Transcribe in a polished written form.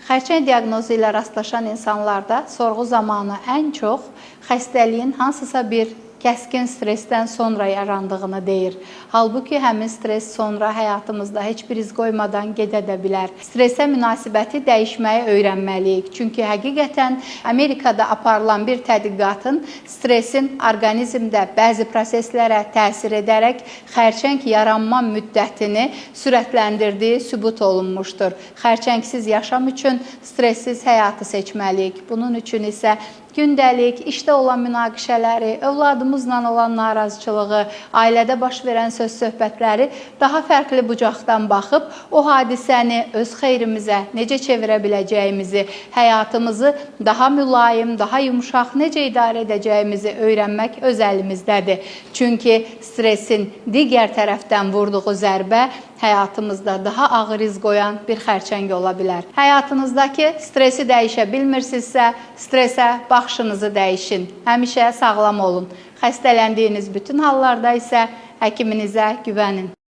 Xərçəng diaqnozu ilə rastlaşan insanlarda sorğu zamanı ən çox xəstəliyin hansısa bir kəskin stressdən sonra yarandığını deyir. Halbuki həmin stres sonra həyatımızda heç bir iz qoymadan gedə də bilər. Stressə münasibəti dəyişməyi öyrənməliyik. Çünki həqiqətən Amerikada aparılan bir tədqiqatın stresin orqanizmdə bəzi proseslərə təsir edərək xərçəng yaranma müddətini sürətləndirdiyi sübut olunmuşdur. Xərçəngsiz yaşam üçün stressiz həyatı seçməliyik. Bunun üçün isə gündəlik, işdə olan münaqişələri, övladımızla olan narazıçılığı, ailədə baş verən söz-söhbətləri daha fərqli bucaqdan baxıb, o hadisəni öz xeyrimizə necə çevirə biləcəyimizi, həyatımızı daha mülayim, daha yumuşaq necə idarə edəcəyimizi öyrənmək öz əlimizdədir. Çünki stresin digər tərəfdən vurduğu zərbə həyatımızda daha ağır iz qoyan bir xərçəng ola bilər. Həyatınızdakı stresi dəyişə bilmirsinizsə, stresə baxışınızı dəyişin. Həmişə sağlam olun. Xəstələndiyiniz bütün hallarda isə həkiminizə güvənin.